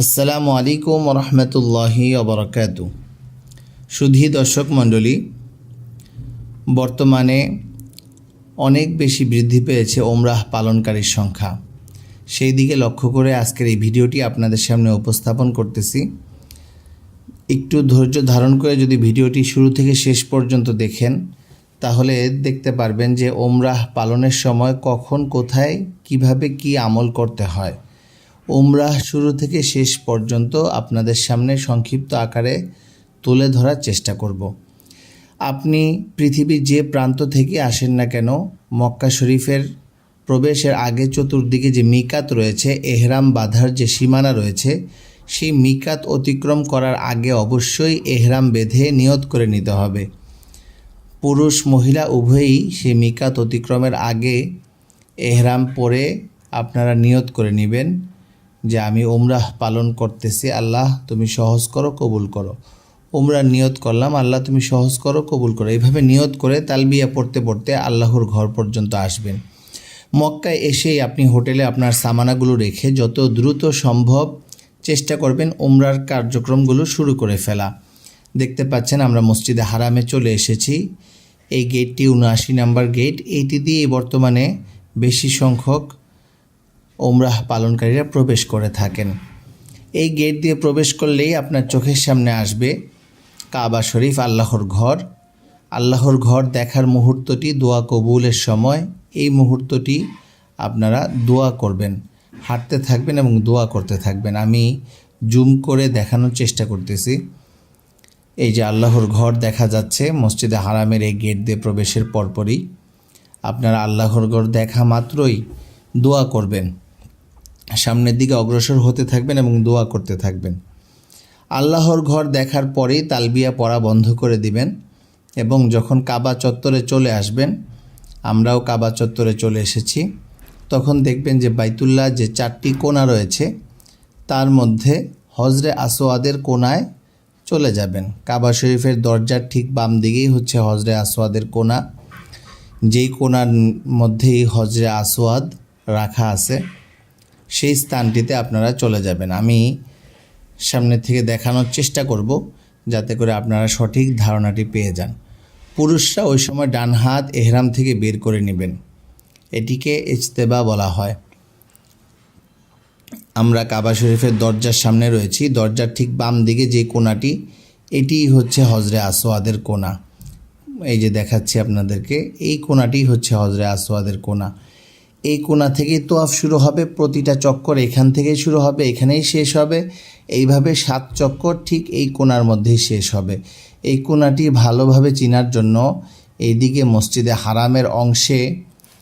আসসালামু আলাইকুম রহমতুল্লাহি ওবরাকাতু। সুধী দর্শক মণ্ডলী, বর্তমানে অনেক বেশি বৃদ্ধি পেয়েছে ওমরাহ পালনকারীর সংখ্যা। সেই দিকে লক্ষ্য করে আজকের এই ভিডিওটি আপনাদের সামনে উপস্থাপন করতেছি। একটু ধৈর্য ধারণ করে যদি ভিডিওটি শুরু থেকে শেষ পর্যন্ত দেখেন, তাহলে দেখতে পারবেন যে ওমরাহ পালনের সময় কখন, কোথায়, কিভাবে কি আমল করতে হয়। উমরাহ শুরু থেকে শেষ পর্যন্ত আপনাদের সামনে সংক্ষিপ্ত আকারে তুলে ধরার চেষ্টা করব। আপনি পৃথিবীর যে প্রান্ত থেকে আসেন না কেন, মক্কা শরীফের প্রবেশের আগে চতুর্দিকে যে মিকাত রয়েছে, এহরাম বাঁধার যে সীমানা রয়েছে, সেই মিকাত অতিক্রম করার আগে অবশ্যই এহরাম বেঁধে নিয়ত করে নিতে হবে। পুরুষ মহিলা উভয়ই সেই মিকাত অতিক্রমের আগে এহরাম পরে আপনারা নিয়ত করে নেবেন যে আমি উমরাহ পালন করতেছি, আল্লাহ তুমি সহজ করো, কবুল করো। উমরার নিয়ত করলাম, আল্লাহ তুমি সহজ করো, কবুল করো। এইভাবে নিয়ত করে তালবিয়া পড়তে পড়তে আল্লাহর ঘর পর্যন্ত আসবেন। মক্কায় এসেই আপনি হোটেলে আপনার সামানাগুলো রেখে যত দ্রুত সম্ভব চেষ্টা করবেন উমরার কার্যক্রমগুলো শুরু করে ফেলা। দেখতে পাচ্ছেন আমরা মসজিদে হারামে চলে এসেছি। এই গেটটি ৭৯ নম্বর গেট। এইটি দিয়ে বর্তমানে বেশি সংখ্যক ওমরাহ পালনকারীরা প্রবেশ করে থাকেন। এই গেট দিয়ে প্রবেশ করলেই আপনার চোখের সামনে আসবে কাবা শরীফ, আল্লাহর ঘর। আল্লাহর ঘর দেখার মুহূর্তটি দোয়া কবুলের সময়। এই মুহূর্তটি আপনারা দোয়া করবেন, হাঁটতে থাকবেন এবং দোয়া করতে থাকবেন। আমি জুম করে দেখানোর চেষ্টা করতেছি। এই যে আল্লাহর ঘর দেখা যাচ্ছে মসজিদে হারামের এই গেট দিয়ে প্রবেশের পরপরই। আপনারা আল্লাহর ঘর দেখা মাত্রই দোয়া করবেন, সামনের দিকে অগ্রসর হতে থাকবেন এবং দোয়া করতে থাকবেন। আল্লাহর ঘর দেখার পরেই তালবিয়া পড়া বন্ধ করে দিবেন এবং যখন কাবা চত্বরে চলে আসবেন, আমরাও কাবা চত্বরে চলে এসেছি, তখন দেখবেন যে বাইতুল্লাহ যে 4টি কোণা রয়েছে তার মধ্যে হজরে আসওয়াদের কোণায় চলে যাবেন। কাবা শরীফের দরজার ঠিক বাম দিকেই হচ্ছে হজরে আসওয়াদের কোণা। যেই কোণার মধ্যেই হজরে আসওয়াদ রাখা আছে, সেই স্থানটিতে আপনারা চলে যাবেন। আমি সামনে থেকে দেখানোর চেষ্টা করব যাতে করে আপনারা সঠিক ধারণাটি পেয়ে যান। পুরুষরা ওই সময় ডান হাত এহরাম থেকে বের করে নেবেন। এটিকে ইজতেবা বলা হয়। আমরা কাবা শরীফের দরজার সামনে রয়েছি। দরজার ঠিক বাম দিকে যে কোণাটি, এটিই হচ্ছে হজরে আসওয়াদের কোণা। এই যে দেখাচ্ছি আপনাদেরকে, এই কোণাটি হচ্ছে হজরে আসওয়াদের কোণা। এই কোণা থেকেই তোয়াফ শুরু হবে। প্রতিটা চক্কর এখান থেকেই শুরু হবে, এখানেই শেষ হবে। এইভাবে 7 চক্কর ঠিক এই কোণার মধ্যেই শেষ হবে। এই কোণাটি ভালোভাবে চেনার জন্য এইদিকে মসজিদে হারামের অংশে,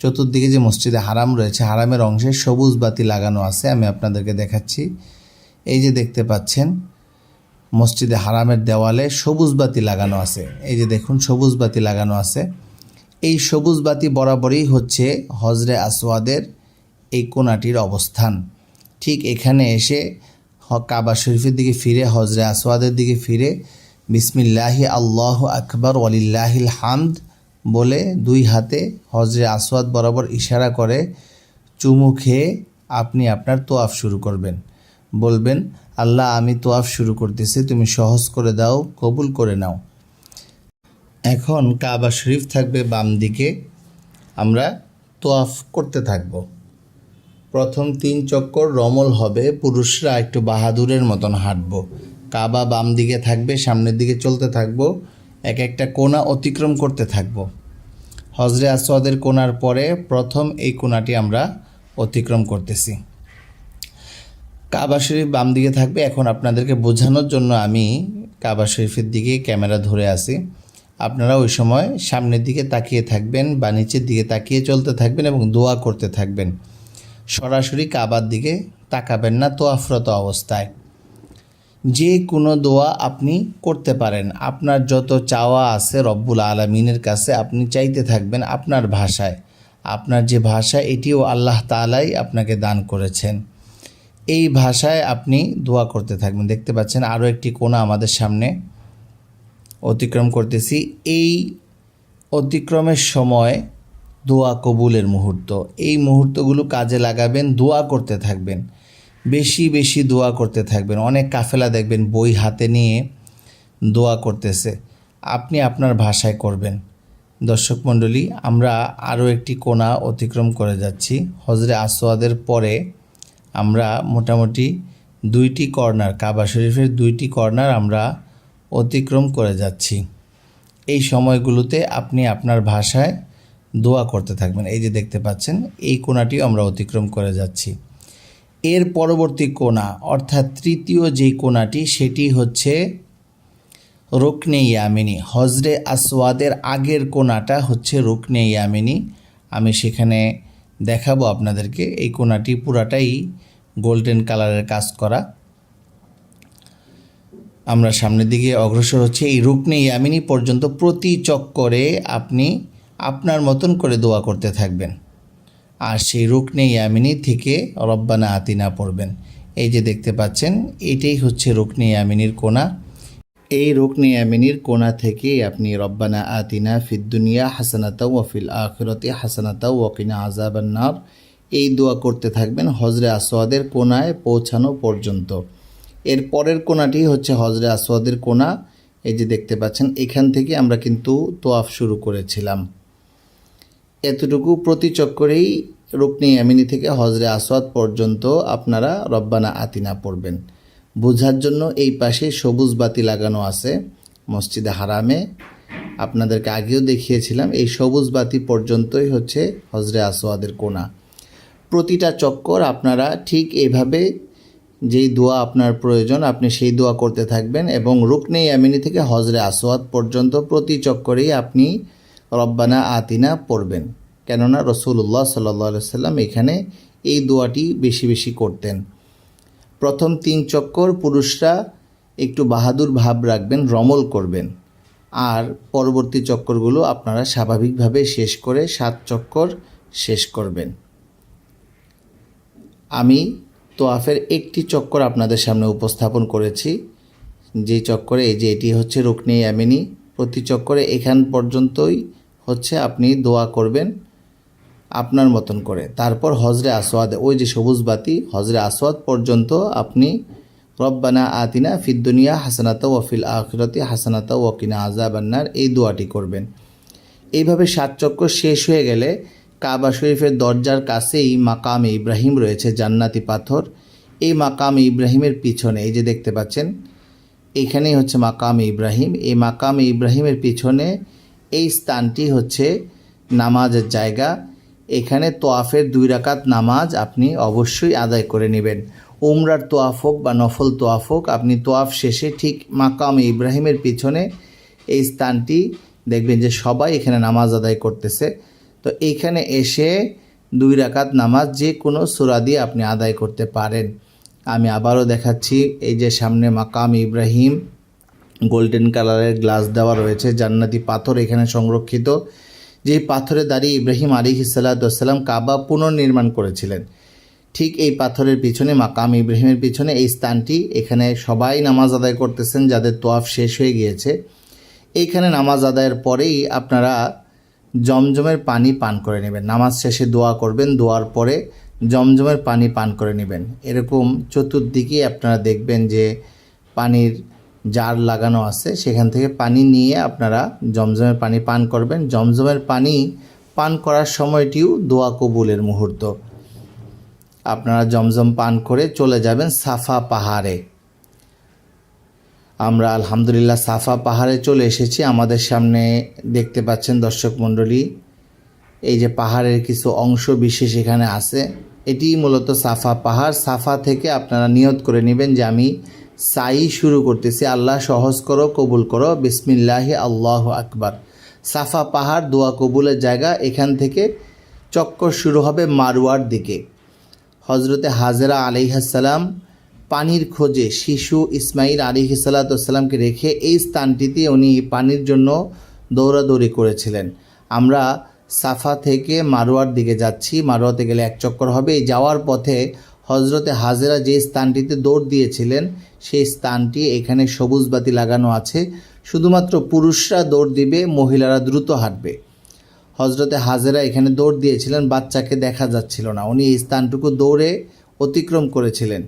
চতুর্দিকে যে মসজিদে হারাম রয়েছে, হারামের অংশে সবুজ বাতি লাগানো আছে। আমি আপনাদেরকে দেখাচ্ছি। এই যে দেখতে পাচ্ছেন মসজিদে হারামের দেওয়ালে সবুজ বাতি লাগানো আছে। এই যে দেখুন সবুজ বাতি লাগানো আছে। এই সবুজ বাতি বরাবরই হচ্ছে হজরে আসওয়াদের এই কোণাটির অবস্থান। ঠিক এখানে এসে কাবা শরীফের দিকে ফিরে, হজরে আসওয়াদের দিকে ফিরে বিসমিল্লাহি আল্লাহু আকবার ওয়ালিল্লাহিল হামদ বলে 2 হাতে হজরে আসওয়াদ বরাবর ইশারা করে চুমু খেয়ে আপনি আপনার তোয়াফ শুরু করবেন। বলবেন, আল্লাহ আমি তোয়াফ শুরু করতেছি, তুমি সহজ করে দাও, কবুল করে নাও। এখন কাবা শরীফ থাকবে বাম দিকে, আমরা তোয়াফ করতে থাকব। প্রথম 3 চক্কর রমল হবে, পুরুষরা একটু বাহাদুরের মতন হাঁটব। কাবা বাম দিকে থাকবে, সামনের দিকে চলতে থাকব, এক একটা কোণা অতিক্রম করতে থাকব। হজরে আসওয়াদের কোণার পরে প্রথম এই কোণাটি আমরা অতিক্রম করতেছি। কাবা শরীফ বাম দিকে থাকবে। এখন আপনাদেরকে বোঝানোর জন্য আমি কাবা শরীফের দিকে ক্যামেরা ধরে আছি। আপনারা ওই সময় সামনের দিকে তাকিয়ে থাকবেন বা নিচের দিকে তাকিয়ে চলতে থাকবেন এবং দোয়া করতে থাকবেন। সরাসরি কাবার দিকে তাকাবেন না তোয়াফরত অবস্থায়। যে কোনো দোয়া আপনি করতে পারেন। আপনার যত চাওয়া আছে রব্বুল আলামিনের কাছে আপনি চাইতে থাকবেন আপনার ভাষায়। আপনার যে ভাষা, এটিও আল্লাহ তাআলাই আপনাকে দান করেছেন। এই ভাষায় আপনি দোয়া করতে থাকবেন। দেখতে পাচ্ছেন আরও একটি কোণা আমাদের সামনে অতিক্রম করতেছি। এই অতিক্রমের সময় দোয়া কবুলের মুহূর্ত। এই মুহূর্তগুলো কাজে লাগাবেন, দোয়া করতে থাকবেন। বেশি বেশি দোয়া করতে থাকবেন। অনেক কাফেলা দেখবেন বই হাতে নিয়ে দোয়া করতেছে, আপনি আপনার ভাষায় করবেন। দর্শক মণ্ডলী, আমরা আরও একটি কোণা অতিক্রম করে যাচ্ছি। হজরে আসওয়াদের পরে আমরা মোটামুটি 2টি কর্নার, কাবা শরীফের 2টি কর্নার আমরা অতিক্রম করে যাচ্ছি। এই সময়গুলোতে আপনি আপনার ভাষায় দোয়া করতে থাকবেন। এই যে দেখতে পাচ্ছেন, এই কোণাটিও আমরা অতিক্রম করে যাচ্ছি। এর পরবর্তী কোণা অর্থাৎ তৃতীয় যেই কোণাটি, সেটি হচ্ছে রুকনে ইয়ামিনী। হজরে আসওয়াদের আগের কোণাটা হচ্ছে রুকনে ইয়ামিনী। আমি সেখানে দেখাবো আপনাদেরকে। এই কোণাটি পুরাটাই গোল্ডেন কালারের কাজ করা। আমরা সামনের দিকে অগ্রসর হচ্ছে। এই রুকনে ইয়ামিনী পর্যন্ত প্রতি চক্করে আপনি আপনার মতন করে দোয়া করতে থাকবেন, আর সেই রুকনে ইয়ামিনী থেকে রব্বানা আতিনা পড়বেন। এই যে দেখতে পাচ্ছেন, এটাই হচ্ছে রুকনে ইয়ামিনীর কোণা। এই রুকনে ইয়ামিনীর কোণা থেকেই আপনি রব্বানা আতিনা ফিদ দুনিয়া হাসানাতাও ওয়া ফিল আখিরাতি হাসানাতাও ওয়া কিনা আযাবান নার এই দোয়া করতে থাকবেন হজরে আসওয়াদের কোণায় পৌঁছানো পর্যন্ত। এর পরের কোণাটি হচ্ছে হজরে আসওয়াদের কোণা। এই যে দেখতে পাচ্ছেন, এখান থেকে আমরা কিন্তু তোয়াফ শুরু করেছিলাম। এতটুকু প্রতি চক্করেই রুকনে ইয়ামিনী থেকে হজরে আসওয়াদ পর্যন্ত আপনারা রব্বানা আতিনা পড়বেন। বোঝার জন্য এই পাশে সবুজ বাতি লাগানো আছে মসজিদে হারামে, আপনাদেরকে আগেও দেখিয়েছিলাম। এই সবুজ বাতি পর্যন্তই হচ্ছে হজরে আসওয়াদের কোণা। প্রতিটা চক্কর আপনারা ঠিক এইভাবে যেই দোয়া আপনার প্রয়োজন আপনি সেই দোয়া করতে থাকবেন, এবং রুকনে ইয়ামিনী থেকে হজরে আসওয়াদ পর্যন্ত প্রতি চক্করেই আপনি রব্বানা আতিনা পড়বেন। কেননা রাসূলুল্লাহ সাল্লাল্লাহু আলাইহি সাল্লাম এখানে এই দোয়াটি বেশি বেশি করতেন। প্রথম 3 চক্কর পুরুষরা একটু বাহাদুর ভাব রাখবেন, রমল করবেন, আর পরবর্তী চক্করগুলো আপনারা স্বাভাবিকভাবে শেষ করে 7 চক্কর শেষ করবেন। আমি তোয়াফের একটি চক্কর আপনাদের সামনে উপস্থাপন করেছি, যে চক্করে এই যে এটি হচ্ছে রুকনে ইয়ামিনী। প্রতি চক্করে এখান পর্যন্তই হচ্ছে আপনি দোয়া করবেন আপনার মতন করে। তারপর হজরে আসওয়াদ, ওই যে সবুজ বাতি, হজরে আসওয়াদ পর্যন্ত আপনি রব্বানা আতিনা ফিদ দুনিয়া হাসানাতা ওয়া ফিল আখিরাতি হাসানাতা ওয়া কিনা আযাবান নার এই দোয়াটি করবেন। এইভাবে 7 চক্কর শেষ হয়ে গেলে কাবা শরীফের দরজার কাছেই মাকামে ইব্রাহিম রয়েছে, জান্নাতি পাথর। এই মাকামে ইব্রাহিমের পিছনে এই যে দেখতে পাচ্ছেন, এইখানেই হচ্ছে মাকামে ইব্রাহিম। এই মাকামে ইব্রাহিমের পিছনে এই স্থানটি হচ্ছে নামাজের জায়গা। এখানে তোয়াফের 2 রাকাত নামাজ আপনি অবশ্যই আদায় করে নেবেন। উমরার তোয়াফ হোক বা নফল তোয়াফ হোক, আপনি তোয়াফ শেষে ঠিক মাকামে ইব্রাহিমের পিছনে এই স্থানটি দেখবেন যে সবাই এখানে নামাজ আদায় করতেছে। তো এইখানে এসে 2 রাকাত নামাজ যে কোনো সূরা দিয়ে আপনি আদায় করতে পারেন। আমি আবারও দেখাচ্ছি, এই যে সামনে মাকাম ইব্রাহিম, গোল্ডেন কালারের গ্লাস দেওয়া রয়েছে, জান্নাতি পাথর এখানে সংরক্ষিত। যে পাথরে দাঁড়িয়ে ইব্রাহিম আলাইহিস সালাতু ওয়াস সালাম কাবা পুনর্নির্মাণ করেছিলেন, ঠিক এই পাথরের পিছনে মাকাম ইব্রাহিমের পিছনে এই স্থানটি। এখানে সবাই নামাজ আদায় করতেছেন যাদের তোয়াফ শেষ হয়ে গিয়েছে। এইখানে নামাজ আদায়ের পরেই আপনারা জমজমের পানি পান করে নেবেন। নামাজ শেষে দোয়া করবেন, দোয়ার পরে জমজমের পানি পান করে নেবেন। এরকম চতুর্দিকে আপনারা দেখবেন যে পানির জার লাগানো আছে, সেখান থেকে পানি নিয়ে আপনারা জমজমের পানি পান করবেন। জমজমের পানি পান করার সময়টিও দোয়া কবুলের মুহূর্ত। আপনারা জমজম পান করে চলে যাবেন সাফা পাহাড়ে। আমরা আলহামদুলিল্লাহ সাফা পাহাড়ে চলে এসেছি। আমাদের সামনে দেখতে পাচ্ছেন দর্শক মণ্ডলী, এই যে পাহাড়ের কিছু অংশ বিশেষ এখানে আছে। এটি মূলত সাফা পাহাড়। সাফা থেকে আপনারা নিয়ত করে নেবেন যে আমি সাই শুরু করতেছি, আল্লাহ সহজ করো, কবুল করো, বিসমিল্লাহি আল্লাহু আকবার। সাফা পাহাড় দোয়া কবুলের জায়গা। এখান থেকে চক্কর শুরু হবে মারওয়ার দিকে। হজরতে হাজেরা আলাইহিস সালাম পানির খোঁজে শিশু ইসমাইল আলাইহিস সালামকে রেখে এই স্থানটিতে উনি পানির জন্য দৌড়াদৌড়ি করেছিলেন। আমরা সাফা থেকে মারওয়ার দিকে যাচ্ছি। মারওয়াতে গেলে 1 চক্কর হবে। এই যাওয়ার পথে হজরতে হাজেরা যে স্থানটিতে দৌড় দিয়েছিলেন সেই স্থানটি এখানে সবুজ বাতি লাগানো আছে। শুধুমাত্র পুরুষরা দৌড় দিবে, মহিলারা দ্রুত হাঁটবে। হজরতে হাজেরা এখানে দৌড় দিয়েছিলেন, বাচ্চাকে দেখা যাচ্ছিল না। উনি এই স্থানটুকু দৌড়ে অতিক্রম করেছিলেন।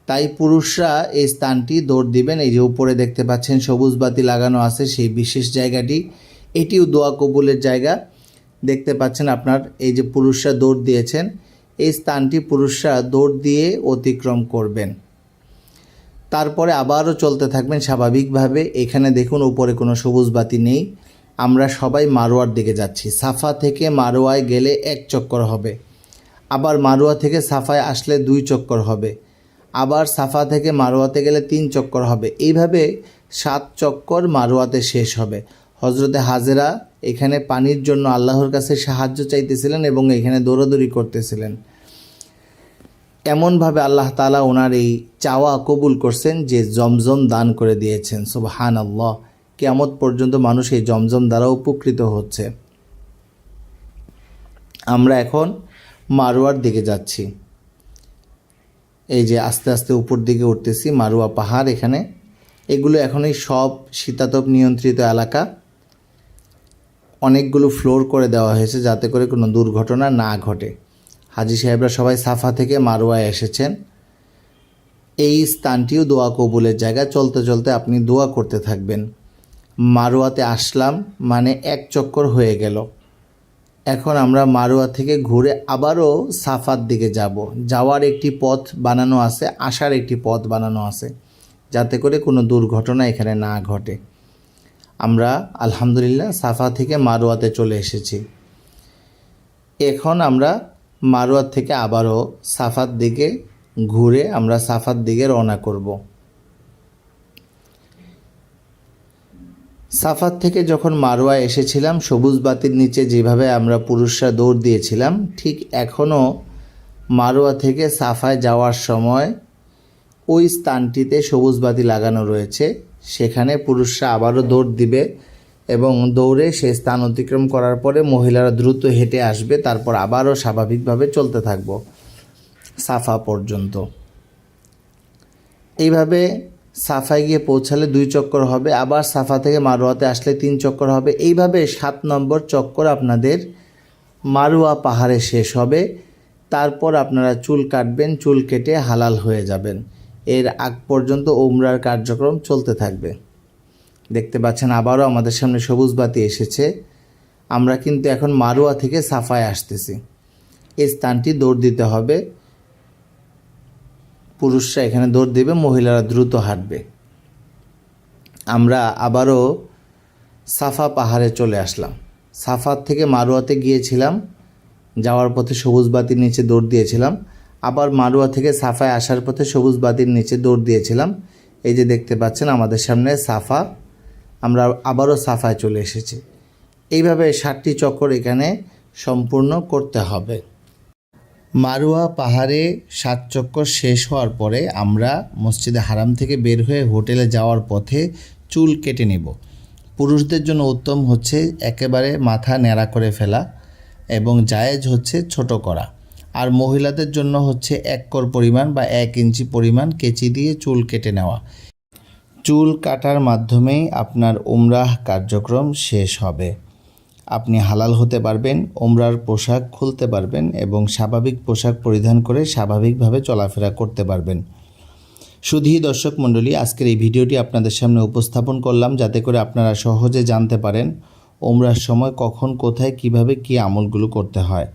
তাই পুরুষরা এই স্থানটি দৌড় দিবেন। এই যে উপরে দেখতে পাচ্ছেন সবুজ বাতি লাগানো আছে সেই বিশেষ জায়গাটি, এটিও দোয়া কবুলের জায়গা। দেখতে পাচ্ছেন আপনার এই যে পুরুষরা দৌড় দিয়েছেন, এই স্থানটি পুরুষরা দৌড় দিয়ে অতিক্রম করবেন। তারপরে আবারও চলতে থাকবেন স্বাভাবিকভাবে। এখানে দেখুন উপরে কোনো সবুজ বাতি নেই। আমরা সবাই মারোয়ার দিকে যাচ্ছি। সাফা থেকে মারোয়ায় গেলে 1 চক্কর হবে, আবার মারোয়া থেকে সাফায় আসলে 2 চক্কর হবে, আবার সাফা থেকে মারোয়াতে গেলে 3 চক্কর হবে। এইভাবে 7 চক্কর মারোয়াতে শেষ হবে। হজরতে হাজেরা এখানে পানির জন্য আল্লাহর কাছে সাহায্য চাইতেছিলেন এবং এখানে দৌড়াদৌড়ি করতেছিলেন। এমনভাবে আল্লাহ তাআলা ওনার এই চাওয়া কবুল করছেন যে জমজম দান করে দিয়েছেন। সুবহানাল্লাহ, কিয়ামত পর্যন্ত মানুষ এই জমজম দ্বারা উপকৃত হচ্ছে। আমরা এখন মারোয়ার দিকে যাচ্ছি। এই যে আস্তে আস্তে উপর দিকে উঠতেছি, মারোয়া পাহাড়। এখানে এগুলো এখনই সব শীতাতপ নিয়ন্ত্রিত এলাকা। অনেকগুলো ফ্লোর করে দেওয়া হয়েছে যাতে করে কোনো দুর্ঘটনা না ঘটে। হাজী সাহেবরা সবাই সাফা থেকে মারোয়ায় এসেছেন। এই স্থানটিও দোয়া কবুলের জায়গা। চলতে চলতে আপনি দোয়া করতে থাকবেন। মারোয়াতে আসলাম মানে 1 চক্কর হয়ে গেল। এখন আমরা মারোয়া থেকে ঘুরে আবারও সাফার দিকে যাব। যাওয়ার একটি পথ বানানো আছে, আসার একটি পথ বানানো আছে, যাতে করে কোনো দুর্ঘটনা এখানে না ঘটে। আমরা আলহামদুলিল্লাহ সাফা থেকে মারোয়াতে চলে এসেছি। এখন আমরা মারোয়া থেকে আবারও সাফার দিকে ঘুরে আমরা সাফার দিকে রওনা করব। সাফার থেকে যখন মারোয়া এসেছিলাম, সবুজ বাতির নিচে যেভাবে আমরা পুরুষরা দৌড় দিয়েছিলাম, ঠিক এখনও মারোয়া থেকে সাফায় যাওয়ার সময় ওই স্থানটিতে সবুজ বাতি লাগানো রয়েছে। সেখানে পুরুষরা আবারও দৌড় দিবে এবং দৌড়ে সেই স্থান অতিক্রম করার পরে মহিলারা দ্রুত হেঁটে আসবে। তারপর আবারও স্বাভাবিকভাবে চলতে থাকব সাফা পর্যন্ত। এইভাবে সাফায় গিয়ে পৌঁছালে 2 চক্কর হবে, আবার সাফা থেকে মারোয়াতে আসলে 3 চক্কর হবে। এইভাবে 7 নম্বর চক্কর আপনাদের মারোয়া পাহাড়ে শেষ হবে। তারপর আপনারা চুল কাটবেন, চুল কেটে হালাল হয়ে যাবেন। এর আগ পর্যন্ত উমরার কার্যক্রম চলতে থাকবে। দেখতে পাচ্ছেন আবারও আমাদের সামনে সবুজ বাতি এসেছে। আমরা কিন্তু এখন মারোয়া থেকে সাফায় আসতেছি। এই স্থানটি দৌড় দিতে হবে। পুরুষরা এখানে দৌড় দেবে, মহিলারা দ্রুত হাঁটবে। আমরা আবারও সাফা পাহাড়ে চলে আসলাম। সাফার থেকে মারোয়াতে গিয়েছিলাম, যাওয়ার পথে সবুজ বাতির নিচে দৌড় দিয়েছিলাম। আবার মারোয়া থেকে সাফায় আসার পথে সবুজ বাতির নিচে দৌড় দিয়েছিলাম। এই যে দেখতে পাচ্ছেন আমাদের সামনে সাফা। আমরা আবারও সাফায় চলে এসেছি। এইভাবে 7টি চক্কর এখানে সম্পূর্ণ করতে হবে। মারোয়া পাহাড়ে 7 চক্কর শেষ হওয়ার পরে আমরা মসজিদে হারাম থেকে বের হয়ে হোটেলে যাওয়ার পথে চুল কেটে নেব। পুরুষদের জন্য উত্তম হচ্ছে একেবারে মাথা ন্যাড়া করে ফেলা এবং জায়েজ হচ্ছে ছোট করা। আর মহিলাদের জন্য হচ্ছে 1 কর পরিমাণ বা 1 ইঞ্চি পরিমাণ কেচি দিয়ে চুল কেটে নেওয়া। চুল কাটার মাধ্যমেই আপনার উমরাহ কার্যক্রম শেষ হবে। আপনি হালাল হতে পারবেন, উমরার পোশাক খুলতে পারবেন এবং স্বাভাবিক পোশাক পরিধান করে স্বাভাবিকভাবে চলাফেরা করতে পারবেন। শুধুই দর্শক মণ্ডলী, আজকের এই ভিডিওটি আপনাদের সামনে উপস্থাপন করলাম যাতে করে আপনারা সহজে জানতে পারেন উমরার সময় কখন, কোথায়, কিভাবে কী আমলগুলো করতে হয়।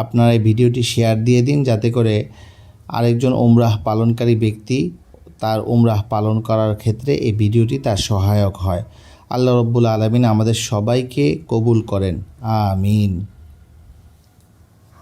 আপনারা এই ভিডিওটি শেয়ার দিয়ে দিন যাতে করে আরেকজন উমরাহ পালনকারী ব্যক্তি তার উমরাহ পালন করার ক্ষেত্রে এই ভিডিওটি তার সহায়ক হয়। আল্লাহ রব্বুল আলামিন আমাদের সবাইকে কবুল করেন, আমিন।